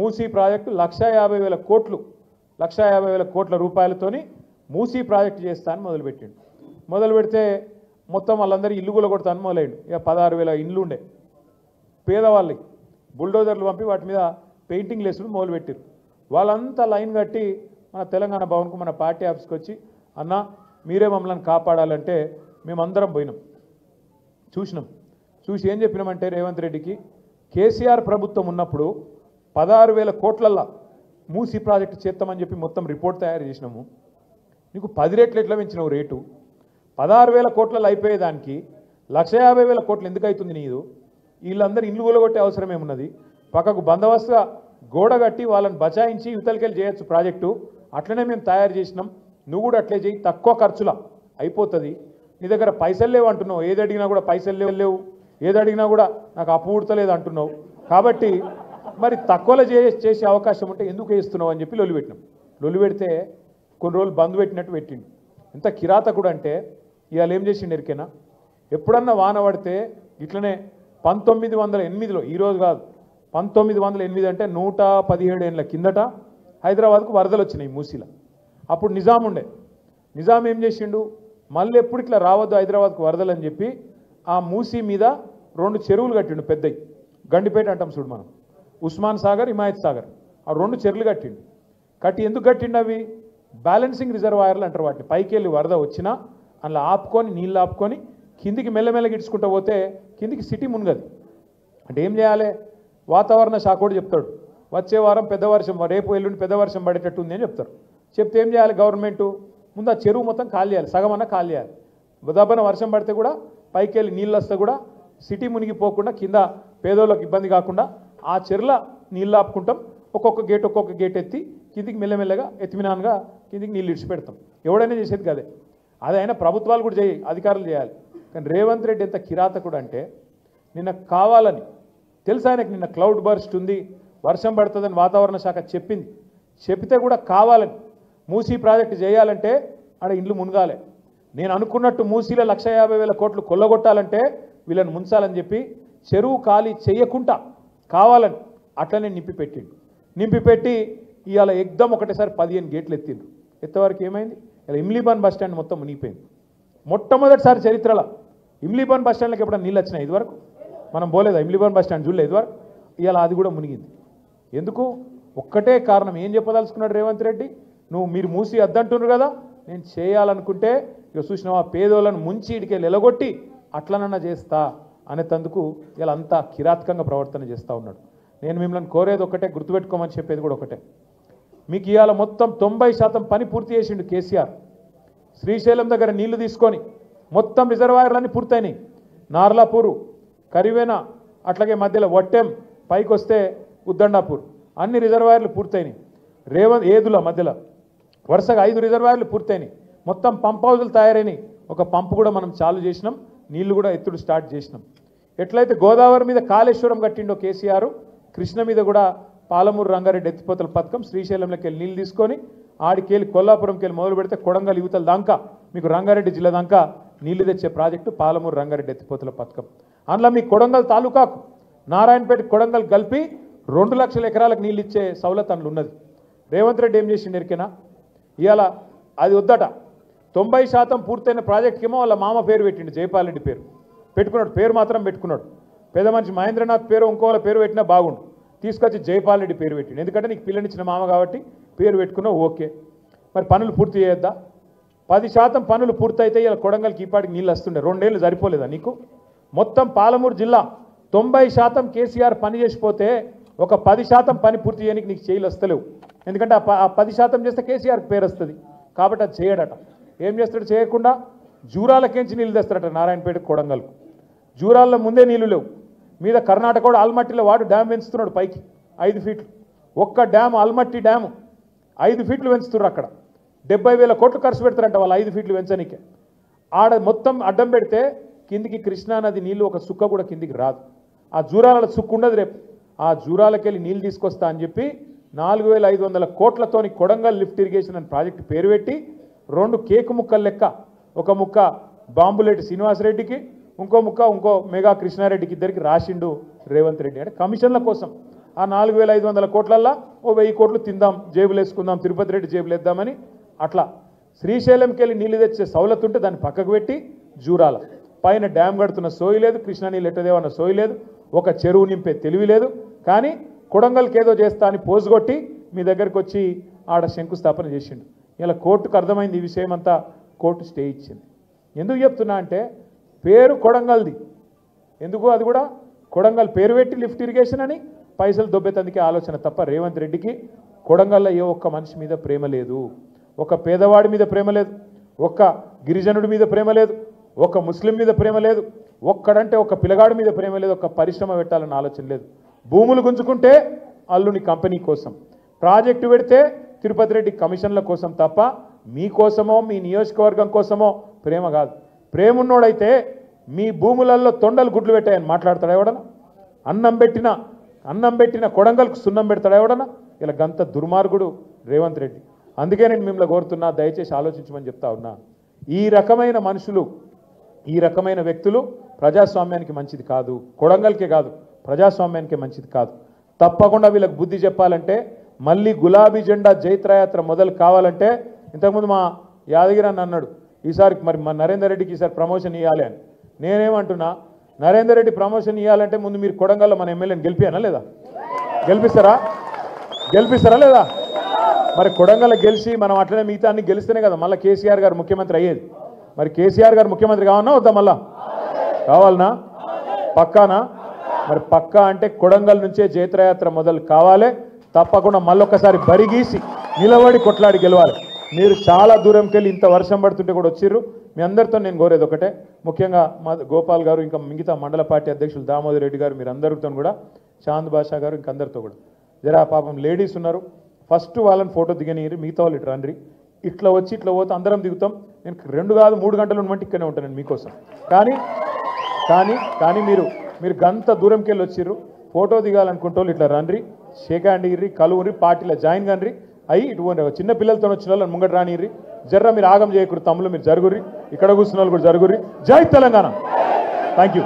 Musi project 1,50,000 కోట్లు 1,50,000 కోట్ల రూపాయలతోని Musi project చేస్తా అని మొదలుపెట్టిండు. మొదలు పెడితే మొత్తం వాళ్ళందరూ ఇల్లు కూలగొడతాను మొదలైండు. ఇక 16,000 ఇండ్లు ఉండే పేదవాళ్ళకి బుల్డోజర్లు పంపి వాటి మీద పెయింటింగ్ లేసుడు మొదలుపెట్టారు. వాళ్ళంతా లైన్ కట్టి మన తెలంగాణ భవన్కు మన పార్టీ ఆఫీస్కి వచ్చి అన్న మీరే మమ్మల్ని కాపాడాలంటే మేమందరం పోయినాం, చూసినాం. చూసి ఏం చెప్పినామంటే రేవంత్ రెడ్డికి కేసీఆర్ ప్రభుత్వం ఉన్నప్పుడు 16,000 కోట్లల్లా మూసీ ప్రాజెక్టు చేస్తామని చెప్పి మొత్తం రిపోర్ట్ తయారు చేసినాము. నీకు 10 రెట్లు ఎట్లా పెంచినావు రేటు? 16,000 కోట్లలో అయిపోయేదానికి 1,50,000 కోట్లు ఎందుకు అవుతుంది నీదు? వీళ్ళందరూ ఇల్లు కూలగొట్టే అవసరం ఏమున్నది? పక్కకు బందోబస్తుగా గోడ కట్టి వాళ్ళని బచాయించి యువతలకెళ్ళి చేయొచ్చు ప్రాజెక్టు. అట్లనే మేము తయారు చేసినాం, నువ్వు కూడా అట్లే చేయి, తక్కువ ఖర్చులా అయిపోతుంది. నీ దగ్గర పైసలు లేవు అంటున్నావు, ఏది అడిగినా కూడా పైసలు లేవు, ఏది అడిగినా కూడా నాకు అప్పు పుడతలేదు అంటున్నావు. కాబట్టి మరి తక్కువలో చేసే అవకాశం ఉంటే ఎందుకు వేస్తున్నావు అని చెప్పి లొల్లి పెట్టినాం. లొల్లి పెడితే కొన్ని రోజులు బంద్ పెట్టినట్టు పెట్టిండు. ఎంత కిరాతకుడు అంటే ఇవాళ ఏం చేసిండు ఎరికేనా? ఎప్పుడన్నా వాన పడితే ఇట్లనే 1908లో, ఈరోజు కాదు 1908 అంటే 117 ఏళ్ళ కిందట హైదరాబాద్కు వరదలు వచ్చినాయి మూసీలో. అప్పుడు నిజాం ఉండే. నిజాం ఏం చేసిండు, మళ్ళీ ఎప్పుడు ఇట్లా రావద్దు హైదరాబాద్కు వరదలు అని చెప్పి ఆ మూసీ మీద 2 చెరువులు కట్టిండు పెద్దవి. గండిపేట అంటాం చూడు మనం, ఉస్మాన్ సాగర్, హిమాయత్ సాగర్, ఆ 2 చెరువులు కట్టిండు. కట్టి ఎందుకు కట్టిండు? అవి బ్యాలెన్సింగ్ రిజర్వాయర్లు అంటారు వాటిని. పైకి వెళ్ళి వరద వచ్చినా అందులో ఆపుకొని నీళ్ళు ఆపుకొని కిందికి మెల్లమెల్లగా ఇడ్చుకుంటూ పోతే కిందికి సిటీ మునగదు. అంటే ఏం చేయాలి? వాతావరణ శాఖ కూడా చెప్తాడు వచ్చే వారం పెద్ద వర్షం, రేపు ఎల్లుండి పెద్ద వర్షం పడేటట్టు ఉంది అని చెప్తారు. చెప్తే ఏం చేయాలి గవర్నమెంటు? ముందు ఆ చెరువు మొత్తం ఖాళీ చేయాలి, సగం అన్న ఖాళీ చేయాలి. దబ్బన వర్షం పడితే కూడా పైకి వెళ్ళి నీళ్ళు వస్తే కూడా సిటీ మునిగిపోకుండా కింద పేదోళ్ళకి ఇబ్బంది కాకుండా ఆ చెరువుల నీళ్ళు ఆపుకుంటాం. ఒక్కొక్క గేట్ ఎత్తి కిందికి మెల్లమెల్లగా ఎత్తిమినాన్గా కిందికి నీళ్ళు ఇడిచిపెడతాం. ఎవడైనా చేసేది కదే. అది అయినా ప్రభుత్వాలు కూడా అధికారులు చేయాలి. కానీ రేవంత్ రెడ్డి ఎంత కిరాతకుడు అంటే నిన్న కావాలని తెలుసు ఆయనకు, నిన్న క్లౌడ్ బర్స్ట్ ఉంది, వర్షం పడుతుందని వాతావరణ శాఖ చెప్పింది. చెప్తే కూడా కావాలని మూసీ ప్రాజెక్టు చేయాలంటే ఆడ ఇండ్లు మునగాలి. నేను అనుకున్నట్టు మూసీలో 1,50,000 కోట్లు కొల్లగొట్టాలంటే వీళ్ళని ముంచాలని చెప్పి చెరువు ఖాళీ చేయకుండా కావాలని అట్లనే నింపిపెట్టి ఇవాళ ఎగ్దం ఒకటేసారి 15 గేట్లు ఎత్తిండ్రు. ఎత్తవరకు ఏమైంది? ఇలా ఇమ్లీబాన్ బస్ స్టాండ్ మొత్తం మునిగిపోయింది. మొట్టమొదటిసారి చరిత్రలో ఇమ్లీబాన్ బస్ స్టాండ్కి ఎప్పుడైనా నీళ్ళు వచ్చినాయి? ఇదివరకు మనం పోలేదా? ఇమ్లీబాన్ బస్ స్టాండ్ చూడలేదు ఇదివరకు. ఇవాళ అది కూడా మునిగింది. ఎందుకు? ఒక్కటే కారణం. ఏం చెప్పదలుచుకున్నాడు రేవంత్ రెడ్డి? మీరు మూసి అద్దంటున్నారు కదా, నేను చేయాలనుకుంటే ఇక చూసినావా పేదోళ్ళను ముంచి ఇడికెళ్ళి ఎలగొట్టి అట్లనన్నా చేస్తా అనేందుకు ఇలా అంతా కిరాతకంగా ప్రవర్తన చేస్తూ ఉన్నాడు. నేను మిమ్మల్ని కోరేది ఒకటే, గుర్తుపెట్టుకోమని చెప్పేది కూడా ఒకటే. మీకు ఇవాళ మొత్తం 90% పని పూర్తి చేసిండు కేసీఆర్. శ్రీశైలం దగ్గర నీళ్లు తీసుకొని మొత్తం రిజర్వాయర్లన్నీ పూర్తయినాయి. నార్లాపూరు, కరివేన, అట్లాగే మధ్యలో వట్టెం, పైకి వస్తే ఉద్దండాపూర్, అన్ని రిజర్వాయర్లు పూర్తయినాయి. ఏదుల మధ్యలో వరుసగా 5 రిజర్వాయర్లు పూర్తయినాయి. మొత్తం పంప్ హౌజులు తయారైనాయి. ఒక పంపు కూడా మనం చాలు చేసినాం, నీళ్లు కూడా ఎత్తుడు స్టార్ట్ చేసినాం. ఎట్లయితే గోదావరి మీద కాళేశ్వరం కట్టిండో కేసీఆర్, కృష్ణ మీద కూడా పాలమూరు రంగారెడ్డి ఎత్తిపోతల పథకం, శ్రీశైలంలోకి వెళ్ళి నీళ్ళు తీసుకొని ఆడికెళ్ళి కొల్లాపురంకి వెళ్ళి మొదలు పెడితే కొడంగల్ యువతల దాకా మీకు రంగారెడ్డి జిల్లా దాకా నీళ్లు తెచ్చే ప్రాజెక్టు పాలమూరు రంగారెడ్డి ఎత్తిపోతల పథకం. అందులో మీ కొడంగల్ తాలూకాకు నారాయణపేట కొడంగల్ కలిపి 2 లక్షల ఎకరాలకు నీళ్ళు ఇచ్చే సౌలత్ అందులో ఉన్నది. రేవంత్ రెడ్డి ఏం చేసిండు ఎరికేనా? ఇవాళ అది వద్దట. 90% పూర్తయిన ప్రాజెక్ట్కి ఏమో వాళ్ళ మామ పేరు పెట్టిండు, జైపాల్ రెడ్డి పేరు పెట్టుకున్నాడు. పేరు మాత్రం పెట్టుకున్నాడు. పెద్ద మనిషి మహేంద్రనాథ్ పేరు ఇంకోళ్ళ పేరు పెట్టినా బాగుండు. తీసుకొచ్చి జైపాల్ రెడ్డి పేరు పెట్టిండు. ఎందుకంటే నీకు పిల్లనిచ్చిన మామ కాబట్టి పేరు పెట్టుకున్నావు, ఓకే. మరి పనులు పూర్తి చేయొద్దా? 10% పనులు పూర్తయితే ఇలా కొడంగల్కి ఈపాటికి నీళ్ళు వస్తుండే. 2 ఏళ్ళు సరిపోలేదా నీకు? మొత్తం పాలమూరు జిల్లా 90% కేసీఆర్ పని చేసిపోతే ఒక 10% పని పూర్తి చేయడానికి నీకు చేయలు వస్తలేవు. ఎందుకంటే ఆ 10% చేస్తే కేసీఆర్కి పేరు వస్తుంది కాబట్టి అది చేయడట. ఏం చేస్తాడు? చేయకుండా జూరాలకేంచి నీళ్ళు తెస్తాడట నారాయణపేట కొడంగల్కు. జూరాల్లో ముందే నీళ్లు లేవు. మీద కర్ణాటక కూడా ఆల్మట్టిలో వాడు డ్యామ్ పెంచుతున్నాడు పైకి 5 ఫీట్లు. ఒక్క డ్యామ్ ఆల్మట్టి డ్యాము 5 ఫీట్లు పెంచుతున్నారు. అక్కడ 70,000 కోట్లు ఖర్చు పెడతారంట వాళ్ళు 5 ఫీట్లు పెంచనీకే. ఆడ మొత్తం అడ్డం పెడితే కిందికి కృష్ణానది నీళ్ళు ఒక సుక్క కూడా కిందికి రాదు. ఆ జూరాల సుక్కు ఉండదు. రేపు ఆ జూరాలకెళ్ళి నీళ్ళు తీసుకొస్తా అని చెప్పి 4,500 కోట్లతోని కొడంగల్ లిఫ్ట్ ఇరిగేషన్ అని ప్రాజెక్టు పేరు పెట్టి 2 కేకు ముక్కలు లెక్క, ఒక ముక్క బాంబులేటి శ్రీనివాసరెడ్డికి, ఇంకో ముక్క ఇంకో మెగా కృష్ణారెడ్డికి, ఇద్దరికి రాసిండు రేవంత్ రెడ్డి. అంటే కమిషన్ల కోసం ఆ 4,500 కోట్లల్లో ఓ 1000 కోట్లు తిందాం, జేబులు వేసుకుందాం, తిరుపతి రెడ్డి జేబులు వేద్దామని అట్లా శ్రీశైలంకి వెళ్ళి నీళ్ళు తెచ్చే సౌలత్ ఉంటే దాన్ని పక్కకు పెట్టి జూరాల పైన డ్యామ్ కడుతున్న సోయి లేదు, కృష్ణా నీళ్ళు ఎట్టదేవన్న సోయి లేదు, ఒక చెరువు నింపే తెలివి లేదు. కానీ కొడంగల్కి ఏదో చేస్తా అని పోజుగొట్టి మీ దగ్గరికి వచ్చి ఆడ శంకుస్థాపన చేసిండు. ఇలా కోర్టుకు అర్థమైంది ఈ విషయం అంతా, కోర్టు స్టే ఇచ్చింది. ఎందుకు చెప్తున్నా అంటే పేరు కొడంగల్ది, ఎందుకు అది కూడా కొడంగల్ పేరు పెట్టి లిఫ్ట్ ఇరిగేషన్ అని పైసలు దొబ్బేతందుకే ఆలోచన తప్ప రేవంత్ రెడ్డికి కొడంగల్లో ఏ ఒక్క మనిషి మీద ప్రేమ లేదు, ఒక పేదవాడి మీద ప్రేమ లేదు, ఒక్క గిరిజనుడి మీద ప్రేమ లేదు, ఒక ముస్లిం మీద ప్రేమ లేదు, ఒక్కడంటే ఒక పిల్లగాడి మీద ప్రేమ లేదు, ఒక పరిశ్రమ పెట్టాలన్న ఆలోచన లేదు. భూములు గుంజుకుంటే అల్లుని కంపెనీ కోసం, ప్రాజెక్టు పెడితే తిరుపతి రెడ్డి కమిషన్ల కోసం తప్ప మీకోసమో మీ నియోజకవర్గం కోసమో ప్రేమ కాదు. ప్రేమ ఉన్నోడైతే మీ భూములలో తొండలు గుడ్లు పెట్టాయని మాట్లాడతాడా ఎవడన్నా? అన్నం పెట్టిన కొడంగల్కు సున్నం పెడతాడా ఎవడన్నా? ఇలా గంత దుర్మార్గుడు రేవంత్ రెడ్డి. అందుకే నేను మిమ్మల్ని కోరుతున్నా, దయచేసి ఆలోచించమని చెప్తా ఉన్నా. ఈ రకమైన మనుషులు, ఈ రకమైన వ్యక్తులు ప్రజాస్వామ్యానికి మంచిది కాదు, కొడంగల్కే కాదు ప్రజాస్వామ్యానికి మంచిది కాదు. తప్పకుండా వీళ్ళకి బుద్ధి చెప్పాలంటే, మళ్ళీ గులాబీ జెండా జైత్రయాత్ర మొదలు కావాలంటే, ఇంతకుముందు మా యాదగిరి అన్న అన్నాడు ఈసారి మరి మా నరేందర్ రెడ్డికి ఈసారి ప్రమోషన్ ఇవ్వాలి అని. నేనేమంటున్నా, నరేందర్ రెడ్డి ప్రమోషన్ ఇవ్వాలంటే ముందు మీరు కొడంగల్లో మన ఎమ్మెల్యేని గెలిపియానా లేదా? గెలిపిస్తారా లేదా? మరి కొడంగల్ గెలిచి మనం అట్లనే మిగతా అన్ని గెలిస్తేనే కదా మళ్ళీ కేసీఆర్ గారు ముఖ్యమంత్రి అయ్యేది. మరి కేసీఆర్ గారు ముఖ్యమంత్రి కావాలన్నా వద్దా? మళ్ళా కావాలనా? పక్కానా? మరి పక్కా అంటే కొడంగల్ నుంచే జైత్రయాత్ర మొదలు కావాలి. తప్పకుండా మళ్ళొక్కసారి బరిగీసి నిలబడి కొట్లాడి గెలవాలి. మీరు చాలా దూరంకి వెళ్ళి ఇంత వర్షం పడుతుంటే కూడా వచ్చిర్రు. మీ అందరితో నేను కోరేది ఒకటే, ముఖ్యంగా మా గోపాల్ గారు, ఇంకా మిగతా మండల పార్టీ అధ్యక్షులు దామోదర్ రెడ్డి గారు, మీరు అందరితో కూడా, చాంద్ బాషా గారు, ఇంకా అందరితో కూడా, జరా పాపం లేడీస్ ఉన్నారు, ఫస్ట్ వాళ్ళని ఫోటో దిగనియరు, మిగతా వాళ్ళు ఇటు రండి, ఇట్లా వచ్చి ఇట్లా పోతే అందరం దిగుతాం. నేను 2 కాదు 3 గంటలు ఉన్నట్టు ఇక్కడనే ఉంటాను మీకోసం. కానీ మీరు గంత దూరంకి వెళ్ళి వచ్చిర్రు, ఫోటో దిగాలనుకుంటే వాళ్ళు ఇట్లా రండి, షేక్ హ్యాండ్ ఇర్రి, కలువురి, పార్టీలో జాయిన్ కానిరి, అయ్యి ఇటువంటి చిన్న పిల్లలతో వచ్చిన వాళ్ళు ముంగట రానిర్రి, జర్ర మీరు ఆగం చేయకూడదు, తమ్ముళ్ళు మీరు జరుగుర్రి, ఇక్కడ కూర్చున్న వాళ్ళు కూడా జరుగుర్రి. జై తెలంగాణ. Thank you.